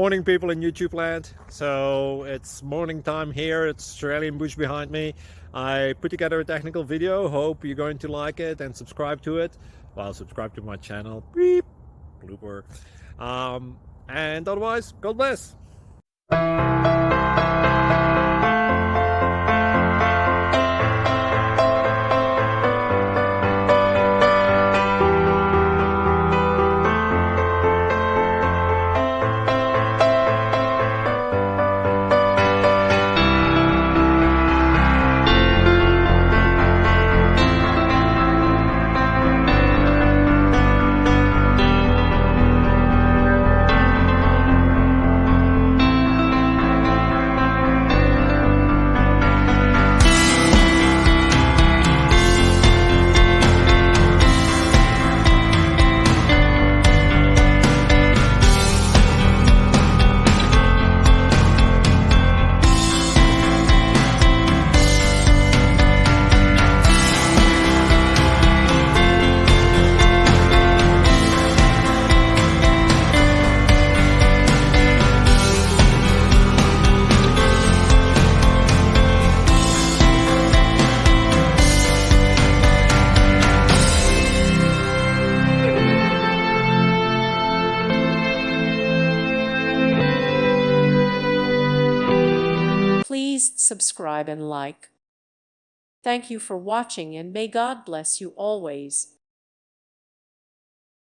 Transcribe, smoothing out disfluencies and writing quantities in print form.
Morning, people in YouTube land. So it's morning time here. It's Australian bush behind me. I put together a technical video. Hope you're going to like it and subscribe to it. Well, subscribe to my channel. Beep. Blooper. And otherwise, God bless. Please subscribe and like. Thank you for watching, and may God bless you always.